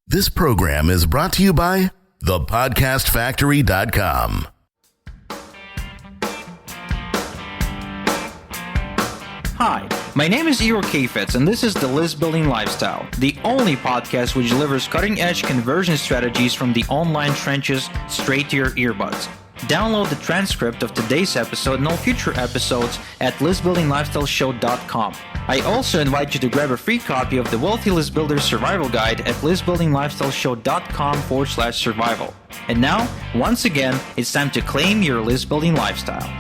This program is brought to you by thepodcastfactory.com. Hi, my name is Igor Kheifets, and this is The List Building Lifestyle, the only podcast which delivers cutting-edge conversion strategies from the online trenches straight to your earbuds. Download the transcript of today's episode and all future episodes at listbuildinglifestyleshow.com. I also invite you to grab a free copy of the Wealthy List Builder Survival Guide at listbuildinglifestyleshow.com/survival. And now, once again, it's time to claim your list building lifestyle.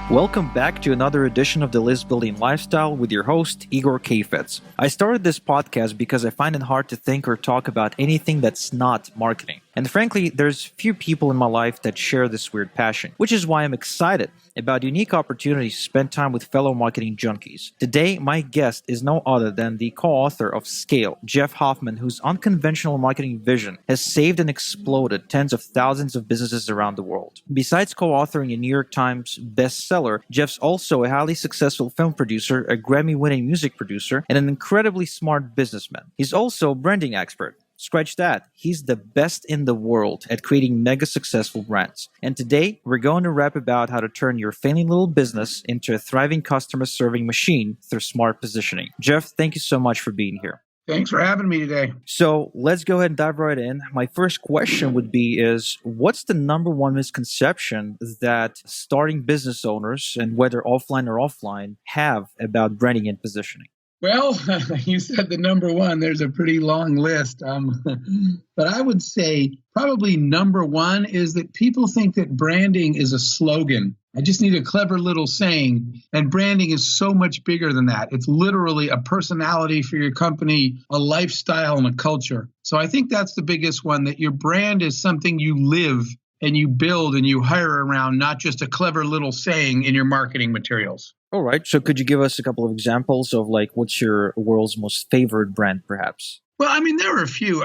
Welcome back to another edition of the List Building Lifestyle with your host, Igor Kheifets. I started this podcast because I find it hard to think or talk about anything that's not marketing. And frankly, there's few people in my life that share this weird passion, which is why I'm excited about unique opportunities to spend time with fellow marketing junkies. Today, my guest is no other than the co-author of Scale, Jeff Hoffman, whose unconventional marketing vision has saved and exploded tens of thousands of businesses around the world. Besides co-authoring a New York Times bestseller, Jeff's also a highly successful film producer, a Grammy-winning music producer, and an incredibly smart businessman. He's also a branding expert. Scratch that. He's the best in the world at creating mega successful brands. And today, we're going to rap about how to turn your failing little business into a thriving customer serving machine through smart positioning. Jeff, thank you so much for being here. Thanks for having me today. So let's go ahead and dive right in. My first question would be what's the number one misconception that starting business owners, and whether offline or offline, have about branding and positioning? Well, you said the number one. There's a pretty long list. But I would say probably number one is that people think that branding is a slogan. I just need a clever little saying. And branding is so much bigger than that. It's literally a personality for your company, a lifestyle, and a culture. So I think that's the biggest one, that your brand is something you live and you build and you hire around, not just a clever little saying in your marketing materials. All right. So could you give us a couple of examples of what's your world's most favorite brand, perhaps? Well, I mean, there are a few.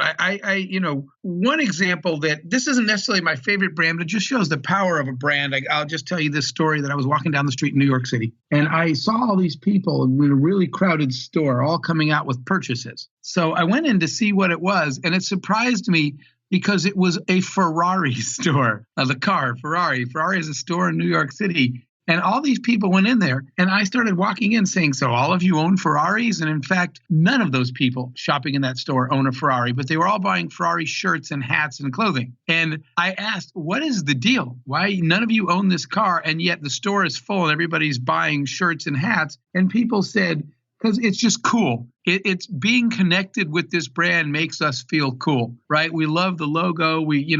One example that this isn't necessarily my favorite brand, but it just shows the power of a brand. I'll just tell you this story that I was walking down the street in New York City, and I saw all these people in a really crowded store, all coming out with purchases. So I went in to see what it was, and it surprised me because it was a Ferrari store, the car, Ferrari. Ferrari is a store in New York City. And all these people went in there, and I started walking in saying, so all of you own Ferraris? And in fact, none of those people shopping in that store own a Ferrari, but they were all buying Ferrari shirts and hats and clothing. And I asked, what is the deal? Why none of you own this car, and yet the store is full and everybody's buying shirts and hats? And people said, because it's just cool. It's being connected with this brand makes us feel cool, right? We love the logo. We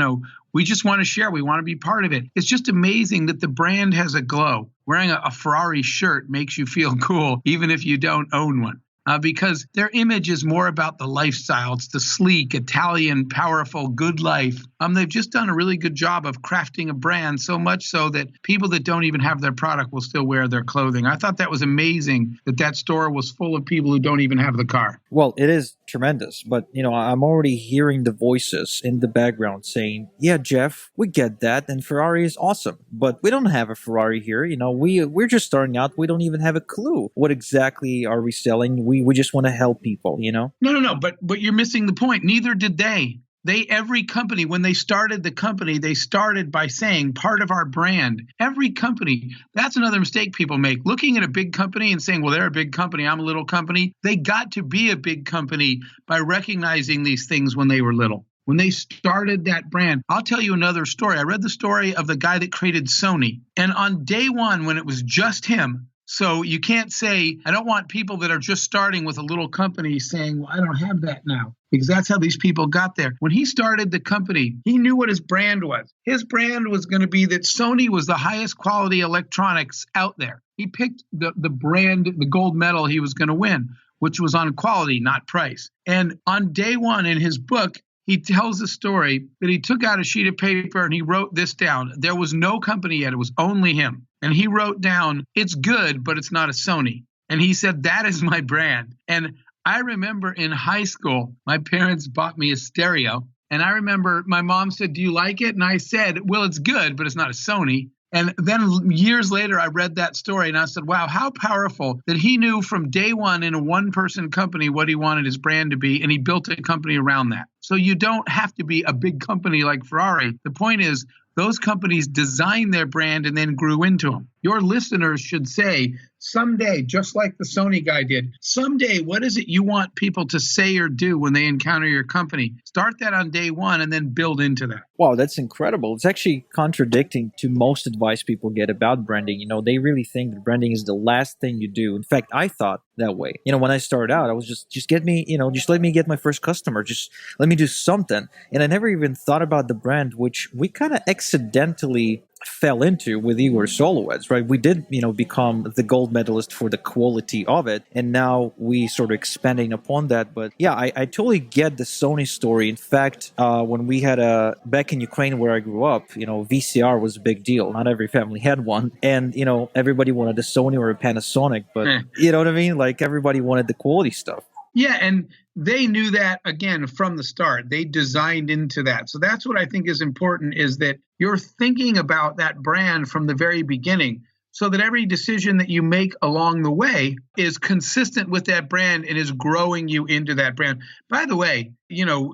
just want to share. We want to be part of it. It's just amazing that the brand has a glow. Wearing a Ferrari shirt makes you feel cool, even if you don't own one. Because their image is more about the lifestyle. It's the sleek, Italian, powerful, good life. They've just done a really good job of crafting a brand, so much so that people that don't even have their product will still wear their clothing. I thought that was amazing that store was full of people who don't even have the car. Well, it is tremendous, but I'm already hearing the voices in the background saying, yeah, Jeff, we get that, and Ferrari is awesome, but we don't have a Ferrari here. We're just starting out. We don't even have a clue. What exactly are we selling? We just want to help people, No, but you're missing the point. Neither did they. Every company, when they started the company, they started by saying part of our brand. Every company, that's another mistake people make. Looking at a big company and saying, well, they're a big company, I'm a little company. They got to be a big company by recognizing these things when they were little. When they started that brand, I'll tell you another story. I read the story of the guy that created Sony. And on day one, when it was just him, so you can't say, I don't want people that are just starting with a little company saying, well, I don't have that now. Because that's how these people got there. When he started the company, he knew what his brand was. His brand was going to be that Sony was the highest quality electronics out there. He picked the brand, the gold medal he was going to win, which was on quality, not price. And on day one in his book, he tells a story that he took out a sheet of paper and he wrote this down. There was no company yet. It was only him. And he wrote down, it's good, but it's not a Sony. And he said, that is my brand. And I remember in high school, my parents bought me a stereo. And I remember my mom said, do you like it? And I said, well, it's good, but it's not a Sony. And then years later, I read that story and I said, wow, how powerful that he knew from day one in a one-person company what he wanted his brand to be, and he built a company around that. So you don't have to be a big company like Ferrari. The point is, those companies designed their brand and then grew into them. Your listeners should say, someday, just like the Sony guy did, someday, what is it you want people to say or do when they encounter your company? Start that on day one and then build into that. Wow, that's incredible. It's actually contradicting to most advice people get about branding. They really think that branding is the last thing you do. In fact, I thought that way. When I started out, I was just get me, just let me get my first customer. Just let me do something. And I never even thought about the brand, which we kind of accidentally fell into with Igor solo ads, right? We did, become the gold medalist for the quality of it. And now we sort of expanding upon that. But yeah, I totally get the Sony story. In fact, when we had back in Ukraine where I grew up, VCR was a big deal. Not every family had one. And, everybody wanted a Sony or a Panasonic, but you know what I mean? Like everybody wanted the quality stuff. Yeah, and they knew that, again, from the start. They designed into that. So that's what I think is important, is that you're thinking about that brand from the very beginning, so that every decision that you make along the way is consistent with that brand and is growing you into that brand. By the way,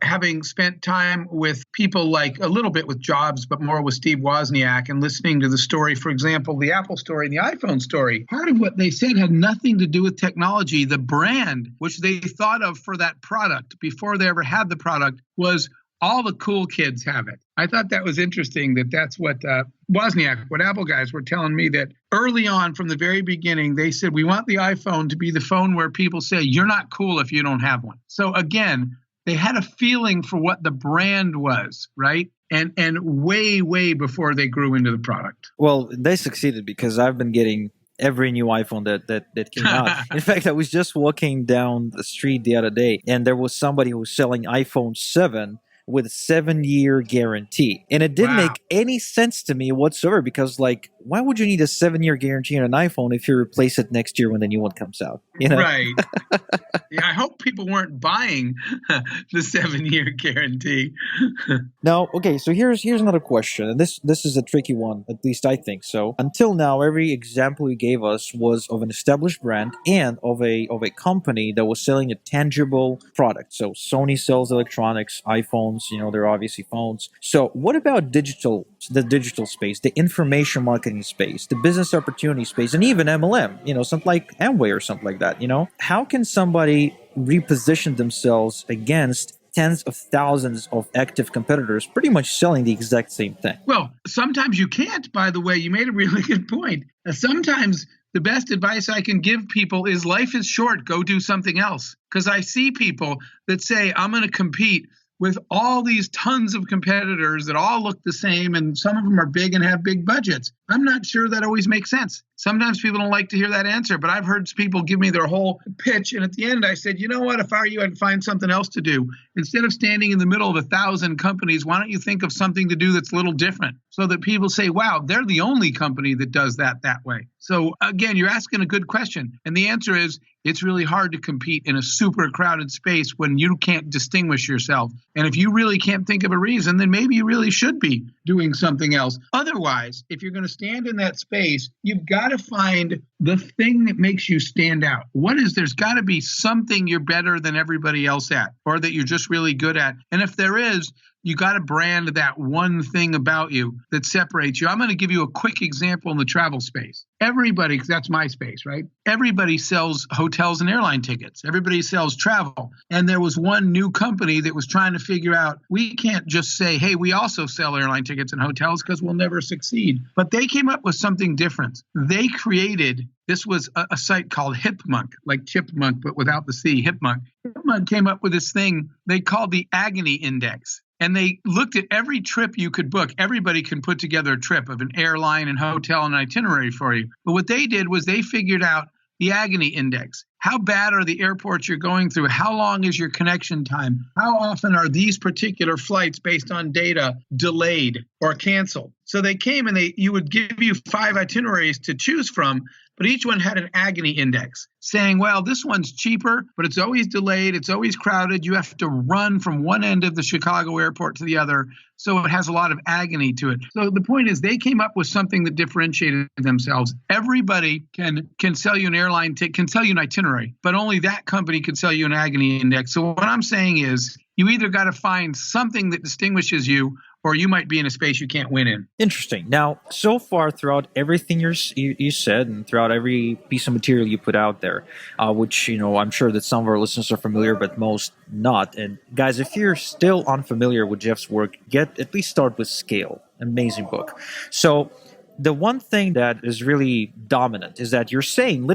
having spent time with people like a little bit with Jobs, but more with Steve Wozniak, and listening to the story, for example, the Apple story and the iPhone story, part of what they said had nothing to do with technology. The brand, which they thought of for that product before they ever had the product, was all the cool kids have it. I thought that was interesting that's what Wozniak, what Apple guys were telling me, that early on from the very beginning, they said, we want the iPhone to be the phone where people say, you're not cool if you don't have one. So again, they had a feeling for what the brand was, right? And way, way before they grew into the product. Well, they succeeded, because I've been getting every new iPhone that came out. In fact, I was just walking down the street the other day, and there was somebody who was selling iPhone 7 with a 7-year guarantee. And it didn't make any sense to me whatsoever, because why would you need a 7-year guarantee on an iPhone if you replace it next year when the new one comes out? Right. Yeah, I hope people weren't buying the 7-year guarantee. Now, okay, so here's another question. And this is a tricky one, at least I think so. Until now, every example you gave us was of an established brand and of a company that was selling a tangible product. So Sony sells electronics, iPhones, they're obviously phones. So what about the digital space, the information marketing space, the business opportunity space, and even MLM, something like Amway or something like that, How can somebody reposition themselves against tens of thousands of active competitors pretty much selling the exact same thing? Well, sometimes you can't, by the way. You made a really good point. Sometimes the best advice I can give people is life is short. Go do something else. Because I see people that say, I'm going to compete with all these tons of competitors that all look the same, and some of them are big and have big budgets. I'm not sure that always makes sense. Sometimes people don't like to hear that answer, but I've heard people give me their whole pitch, and at the end I said, you know what, if I were you, I'd find something else to do. Instead of standing in the middle of 1,000 companies, why don't you think of something to do that's a little different, so that people say, wow, they're the only company that does that way. So again, you're asking a good question, and the answer is, it's really hard to compete in a super crowded space when you can't distinguish yourself. And if you really can't think of a reason, then maybe you really should be doing something else. Otherwise, if you're going to stand in that space, you've got to find the thing that makes you stand out. There's got to be something you're better than everybody else at, or that you're just really good at. And if there is, you got to brand that one thing about you that separates you. I'm going to give you a quick example in the travel space. Everybody, because that's my space, right? Everybody sells hotels and airline tickets. Everybody sells travel. And there was one new company that was trying to figure out, we can't just say, hey, we also sell airline tickets and hotels, because we'll never succeed. But they came up with something different. They created, this was a site called Hipmunk, like chipmunk, but without the C, Hipmunk. Hipmunk came up with this thing they called the Agony Index. And they looked at every trip you could book. Everybody can put together a trip of an airline and hotel and itinerary for you. But what they did was they figured out the Agony Index. How bad are the airports you're going through? How long is your connection time? How often are these particular flights based on data delayed or canceled? So they came and you would give you 5 itineraries to choose from. but each one had an agony index saying, well, this one's cheaper, but it's always delayed. It's always crowded. You have to run from one end of the Chicago airport to the other. So it has a lot of agony to it. So the point is they came up with something that differentiated themselves. Everybody can sell you an airline ticket, can sell you an itinerary, but only that company can sell you an agony index. So what I'm saying is you either got to find something that distinguishes you, or you might be in a space you can't win in. Interesting. Now, so far throughout everything you said and throughout every piece of material you put out there, which, I'm sure that some of our listeners are familiar, but most not. And guys, if you're still unfamiliar with Jeff's work, at least start with Scale. Amazing book. So the one thing that is really dominant is that you're saying,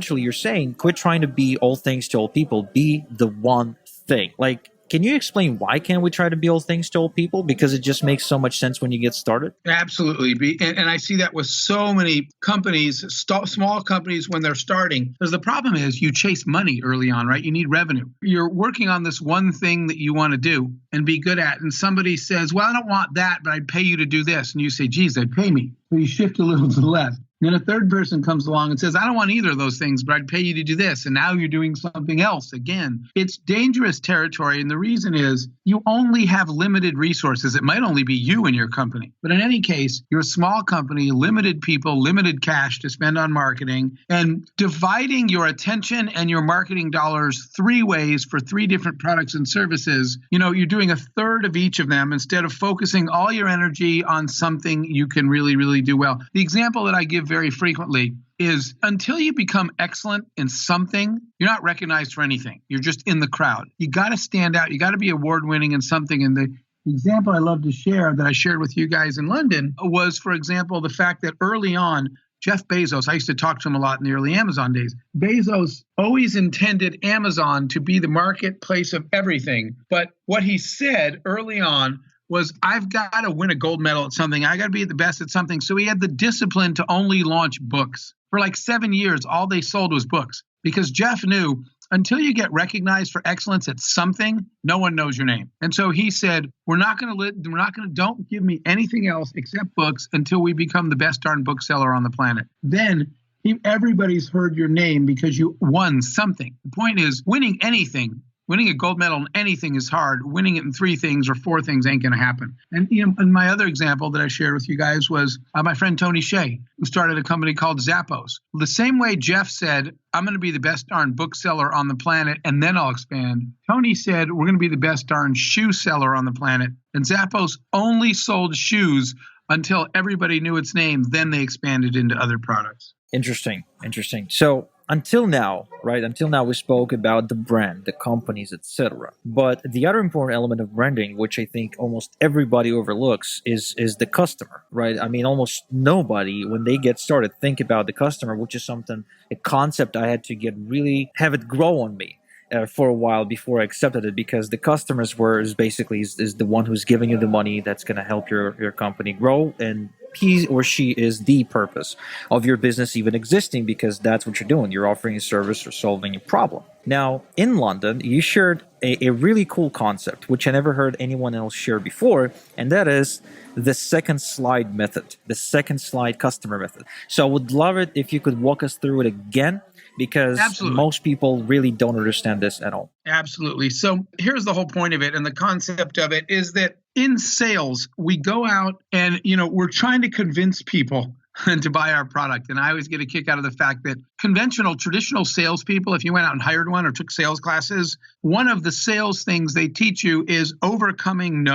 quit trying to be all things to all people, be the one thing. Like, can you explain why can't we try to be all things to all people? Because it just makes so much sense when you get started. Absolutely. And I see that with so many companies, small companies when they're starting. Because the problem is you chase money early on, right? You need revenue. You're working on this one thing that you want to do and be good at. And somebody says, well, I don't want that, but I'd pay you to do this. And you say, geez, they'd pay me. So you shift a little to the left. Then a third person comes along and says, I don't want either of those things, but I'd pay you to do this. And now you're doing something else again. It's dangerous territory. And the reason is you only have limited resources. It might only be you and your company. But in any case, you're a small company, limited people, limited cash to spend on marketing, and dividing your attention and your marketing dollars 3 ways for 3 different products and services. You're doing a third of each of them instead of focusing all your energy on something you can really, really do well. The example that I give very frequently is until you become excellent in something, you're not recognized for anything. You're just in the crowd. You got to stand out. You got to be award-winning in something. And the example I love to share that I shared with you guys in London was, for example, the fact that early on, Jeff Bezos, I used to talk to him a lot in the early Amazon days. Bezos always intended Amazon to be the marketplace of everything. But what he said early on was, I've got to win a gold medal at something. I got to be the best at something. So he had the discipline to only launch books. For like 7 years, all they sold was books, because Jeff knew until you get recognized for excellence at something, no one knows your name. And so he said, don't give me anything else except books until we become the best darn bookseller on the planet. Then everybody's heard your name because you won something. The point is, winning a gold medal in anything is hard. Winning it in 3 things or 4 things ain't going to happen. And and my other example that I shared with you guys was my friend Tony Hsieh, who started a company called Zappos. The same way Jeff said, I'm going to be the best darn bookseller on the planet and then I'll expand. Tony said, we're going to be the best darn shoe seller on the planet. And Zappos only sold shoes until everybody knew its name. Then they expanded into other products. Interesting. So until now, we spoke about the brand, the companies, etc. But the other important element of branding, which I think almost everybody overlooks, is the customer, right? I mean, almost nobody, when they get started, think about the customer, which is a concept I had to have it grow on me for a while before I accepted it, because the customers is the one who's giving you the money that's going to help your company grow, and he or she is the purpose of your business even existing, because that's what you're doing. You're offering a service or solving a problem. Now, in London, you shared a really cool concept, which I never heard anyone else share before, and that is the second slide method, the second slide customer method. So I would love it if you could walk us through it again, because most people really don't understand this at all. Absolutely. So here's the whole point of it, and the concept of it is that in sales, we go out and, we're trying to convince people to buy our product. And I always get a kick out of the fact that traditional salespeople, if you went out and hired one or took sales classes, one of the sales things they teach you is overcoming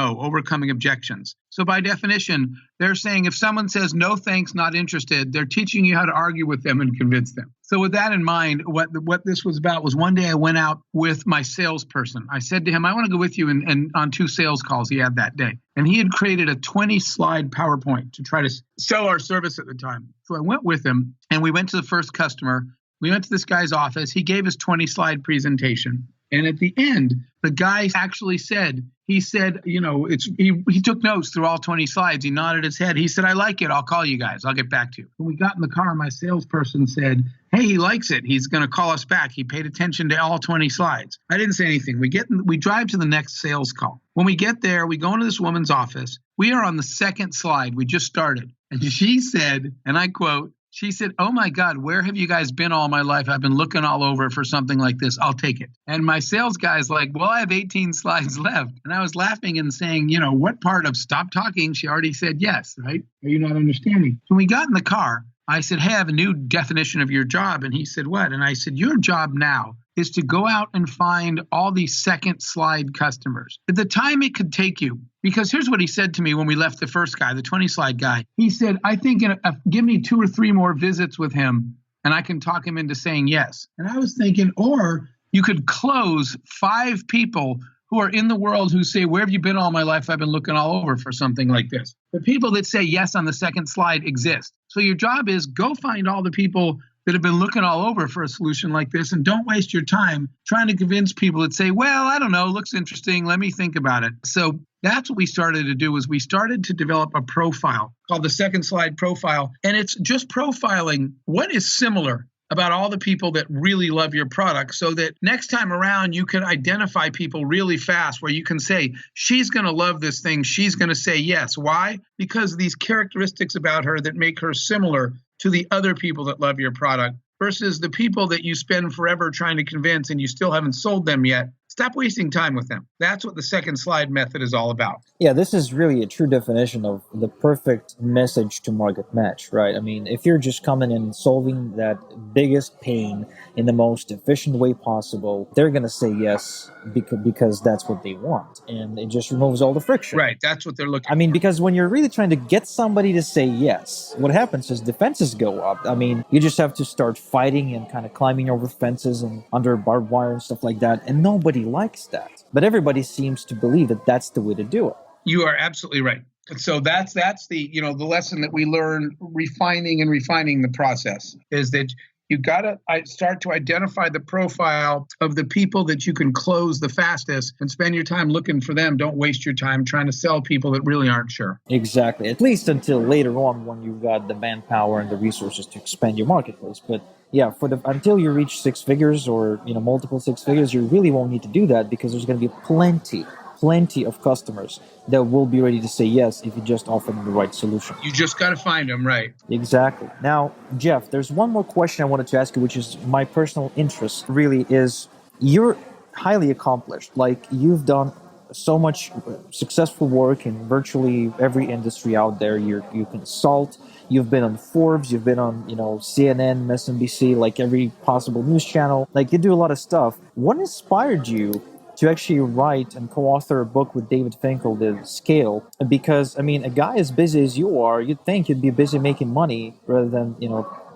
objections. So by definition, they're saying if someone says, no, thanks, not interested, they're teaching you how to argue with them and convince them. So with that in mind, what this was about was one day I went out with my salesperson. I said to him, I want to go with you and on 2 sales calls he had that day. And he had created a 20-slide PowerPoint to try to sell our service at the time. So I went with him and we went to the first customer. We went to this guy's office. He gave his 20-slide presentation. And at the end, the guy actually said, he took notes through all 20 slides. He nodded his head. He said, I like it. I'll call you guys. I'll get back to you. When we got in the car, my salesperson said, hey, he likes it. He's going to call us back. He paid attention to all 20 slides. I didn't say anything. We drive to the next sales call. When we get there, we go into this woman's office. We are on the second slide. We just started. And she said, and I quote, She said, "Oh my God, where have you guys been all my life? I've been looking all over for something like this. I'll take it." And my sales guy's like, "Well, I have 18 slides left." And I was laughing and saying, what part of stop talking? She already said yes, right? Are you not understanding? When we got in the car, I said, "Hey, I have a new definition of your job." And he said, "What?" And I said, "Your job now is to go out and find all these second slide customers. At the time it could take you, because here's what he said to me when we left the first guy, the 20 slide guy. He said, "I think give me 2 or 3 more visits with him and I can talk him into saying yes." And I was thinking, or you could close 5 people who are in the world who say, "Where have you been all my life? I've been looking all over for something like this." The people that say yes on the second slide exist. So your job is go find all the people that have been looking all over for a solution like this, and don't waste your time trying to convince people that say, "Well, I don't know, looks interesting, let me think about it." So that's what we started to do, was we started to develop a profile called the second slide profile. And it's just profiling what is similar about all the people that really love your product, so that next time around you can identify people really fast, where you can say, "She's going to love this thing. She's going to say yes." Why? Because of these characteristics about her that make her similar to the other people that love your product, versus the people that you spend forever trying to convince and you still haven't sold them yet. Stop wasting time with them. That's what the second slide method is all about. Yeah, this is really a true definition of the perfect message to market match, right? I mean, if you're just coming in and solving that biggest pain in the most efficient way possible, they're going to say yes because that's what they want. And it just removes all the friction. Right, that's what they're looking for. I mean, because when you're really trying to get somebody to say yes, what happens is defenses go up. I mean, you just have to start fighting and kind of climbing over fences and under barbed wire and stuff like that. And nobody likes that. But everybody seems to believe that that's the way to do it. You are absolutely right. So that's the the lesson that we learn refining the process, is that you got to start to identify the profile of the people that you can close the fastest, and spend your time looking for them. Don't waste your time trying to sell people that really aren't sure. Exactly. At least until later on, when you've got the manpower and the resources to expand your marketplace. But yeah, until you reach 6 figures or multiple 6 figures, you really won't need to do that, because there's going to be plenty of customers that will be ready to say yes if you just offer them the right solution. You just got to find them, right? Exactly. Now, Jeff, there's one more question I wanted to ask you, which is my personal interest, really, is you're highly accomplished. Like, you've done so much successful work in virtually every industry out there. You consult. You've been on Forbes. You've been on, CNN, MSNBC, like every possible news channel. Like, you do a lot of stuff. What inspired you to actually write and co-author a book with David Finkel, The Scale? Because, I mean, a guy as busy as you are, you'd think you'd be busy making money rather than,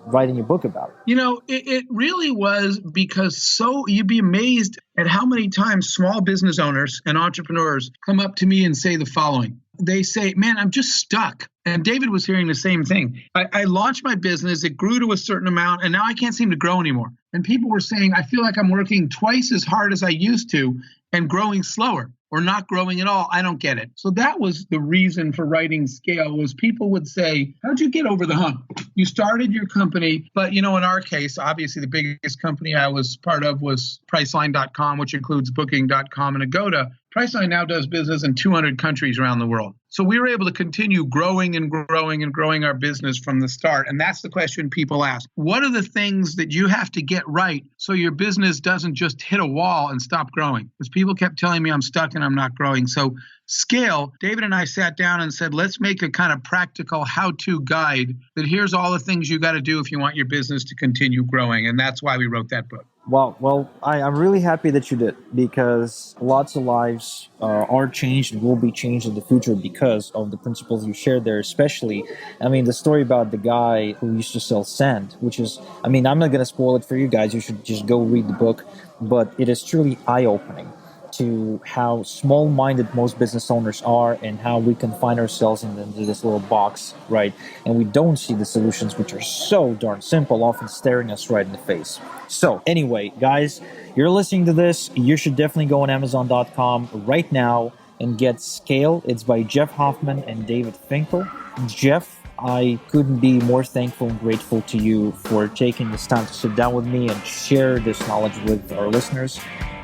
writing a book about it. It really was, because you'd be amazed at how many times small business owners and entrepreneurs come up to me and say the following. They say, "Man, I'm just stuck." And David was hearing the same thing. I launched my business, it grew to a certain amount, and now I can't seem to grow anymore. And people were saying, "I feel like I'm working twice as hard as I used to and growing slower, or not growing at all. I don't get it." So that was the reason for writing Scale, was people would say, "How'd you get over the hump? You started your company," but in our case, obviously the biggest company I was part of was Priceline.com, which includes Booking.com and Agoda. Priceline now does business in 200 countries around the world. So we were able to continue growing and growing and growing our business from the start. And that's the question people ask. What are the things that you have to get right so your business doesn't just hit a wall and stop growing? Because people kept telling me I'm stuck and I'm not growing. So Scale, David and I sat down and said, let's make a kind of practical how-to guide that here's all the things you got to do if you want your business to continue growing. And that's why we wrote that book. Well, I'm really happy that you did, because lots of lives are changed and will be changed in the future because of the principles you shared there, especially, the story about the guy who used to sell sand, which is, I'm not going to spoil it for you guys. You should just go read the book, but it is truly eye-opening to how small-minded most business owners are and how we confine ourselves into this little box, right? And we don't see the solutions, which are so darn simple, often staring us right in the face. So anyway, guys, you're listening to this. You should definitely go on Amazon.com right now and get Scale. It's by Jeff Hoffman and David Finkel. Jeff, I couldn't be more thankful and grateful to you for taking this time to sit down with me and share this knowledge with our listeners.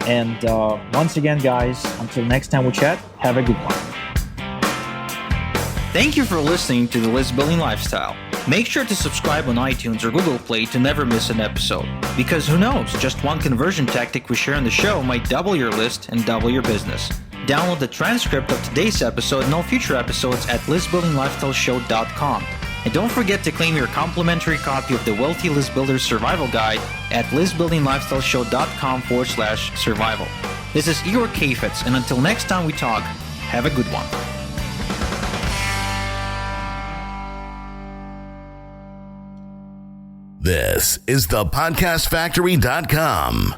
And once again, guys, until next time we chat, have a good one. Thank you for listening to The List Building Lifestyle. Make sure to subscribe on iTunes or Google Play to never miss an episode. Because who knows, just one conversion tactic we share on the show might double your list and double your business. Download the transcript of today's episode and all future episodes at listbuildinglifestyleshow.com. And don't forget to claim your complimentary copy of the Wealthy List Builder Survival Guide at listbuildinglifestyleshow.com/survival. This is Igor Kheifets, and until next time we talk, have a good one. This is thepodcastfactory.com.